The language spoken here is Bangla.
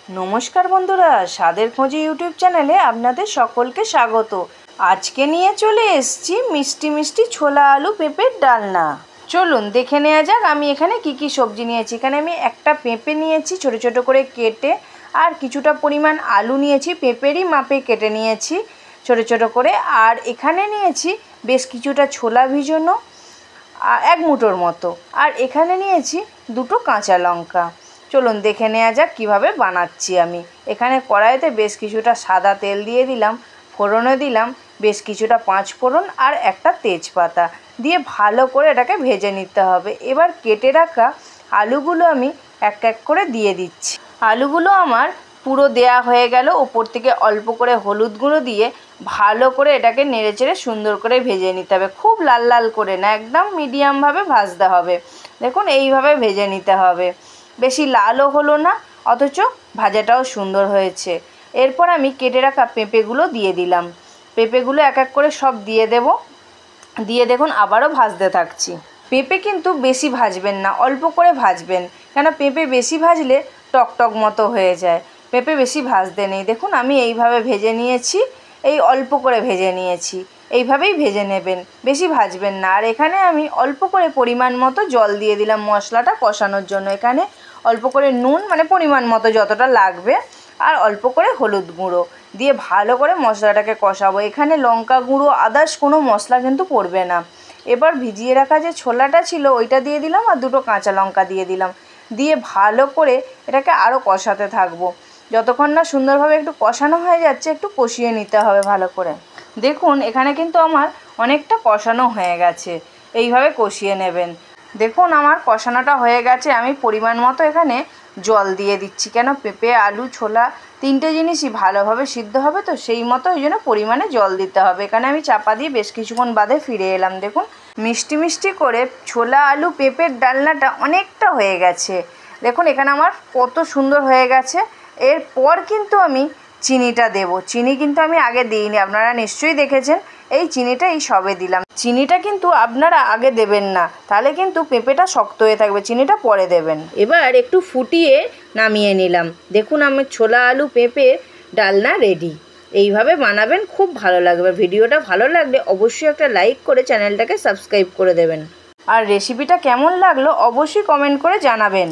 নমস্কার বন্ধুরা, স্বাদের খোঁজে ইউটিউব চ্যানেলে আপনাদের সকলকে স্বাগত। আজকে নিয়ে চলে এসেছি মিষ্টি মিষ্টি ছোলা আলু পেঁপের ডালনা। চলুন দেখে নেওয়া যাক আমি এখানে কি কি সবজি নিয়েছি। এখানে আমি একটা পেঁপে নিয়েছি ছোট ছোট করে কেটে, আর কিছুটা পরিমাণ আলু নিয়েছি, পেঁপেরই মাপে কেটে নিয়েছি ছোট ছোট করে। আর এখানে নিয়েছি বেশ কিছুটা ছোলা ভিজানো, এক মুঠোর মতো। আর এখানে নিয়েছি দুটো কাঁচা লঙ্কা। চলুন দেখে নেওয়া যাক কীভাবে বানাচ্ছি আমি। এখানে কড়াইতে বেশ কিছুটা সাদা তেল দিয়ে দিলাম, ফোড়নে দিলাম বেশ কিছুটা পাঁচ ফোড়ন আর একটা তেজপাতা দিয়ে ভালো করে এটাকে ভেজে নিতে হবে। এবার কেটে রাখা আলুগুলো আমি এক এক করে দিয়ে দিচ্ছি। আলুগুলো আমার পুরো দেয়া হয়ে গেল। ওপর থেকে অল্প করে হলুদ গুঁড়ো দিয়ে ভালো করে এটাকে নেড়েচেড়ে সুন্দর করে ভেজে নিতে হবে। খুব লাল লাল করে না, একদম মিডিয়ামভাবে ভাজতে হবে। দেখুন এইভাবে ভেজে নিতে হবে, বেশি লালও হলো না অথচ ভাজাটাও সুন্দর হয়েছে। এরপর আমি কেটে রাখা পেঁপেগুলো দিয়ে দিলাম। পেঁপেগুলো এক এক করে সব দিয়ে দেব, দিয়ে দেখুন আবারও ভাজতে থাকছি। পেঁপে কিন্তু বেশি ভাজবেন না, অল্প করে ভাজবেন, কেন পেঁপে বেশি ভাজলে টকটক মতো হয়ে যায়। পেঁপে বেশি ভাজতে নেই। দেখুন আমি এইভাবে ভেজে নিয়েছি, এই অল্প করে ভেজে নিয়েছি। এইভাবেই ভেজে নেবেন, বেশি ভাজবেন না। আর এখানে আমি অল্প করে পরিমাণ মতো জল দিয়ে দিলাম মশলাটা কষানোর জন্য। এখানে অল্প করে নুন, মানে পরিমাণ মতো যতটা লাগবে, আর অল্প করে হলুদ গুঁড়ো দিয়ে ভালো করে মশলাটাকে কষাবো। এখানে লঙ্কা গুঁড়ো আদার্স কোনো মশলা কিন্তু পড়বে না। এবার ভিজিয়ে রাখা যে ছোলাটা ছিল ওইটা দিয়ে দিলাম, আর দুটো কাঁচা লঙ্কা দিয়ে দিলাম, দিয়ে ভালো করে এটাকে আরও কষাতে থাকবো। যতক্ষণ না সুন্দরভাবে একটু কষানো হয়ে যাচ্ছে, একটু কষিয়ে নিতে হবে ভালো করে। দেখুন এখানে কিন্তু আমার অনেকটা কষানো হয়ে গেছে, এইভাবে কষিয়ে নেবেন। দেখুন আমার কষানোটা হয়ে গেছে। আমি পরিমাণ মতো এখানে জল দিয়ে দিচ্ছি, কেন পেঁপে আলু ছোলা তিনটে জিনিসই ভালোভাবে সিদ্ধ হবে, তো সেই মতো ওই জন্য পরিমাণে জল দিতে হবে। এখানে আমি চাপা দিয়ে বেশ কিছুক্ষণ বাদে ফিরে এলাম। দেখুন মিষ্টি মিষ্টি করে ছোলা আলু পেঁপের ডালনাটা অনেকটা হয়ে গেছে। দেখুন এখানে আমার কত সুন্দর হয়ে গেছে। এরপর কিন্তু আমি চিনিটা দেব। চিনি কিন্তু আমি আগে দিইনি, আপনারা নিশ্চয়ই দেখেছেন। এই চিনিটা এই সবে দিলাম। চিনিটা কিন্তু আপনারা আগে দেবেন না, তাহলে কিন্তু পেঁপেটা শক্ত হয়ে থাকবে, চিনিটা পরে দেবেন। এবার একটু ফুটিয়ে নামিয়ে নিলাম। দেখুন আমার ছোলা আলু পেঁপে ডালনা রেডি। এইভাবে বানাবেন, খুব ভালো লাগবে। ভিডিওটা ভালো লাগলে অবশ্যই একটা লাইক করে চ্যানেলটাকে সাবস্ক্রাইব করে দেবেন। আর রেসিপিটা কেমন লাগলো অবশ্যই কমেন্ট করে জানাবেন।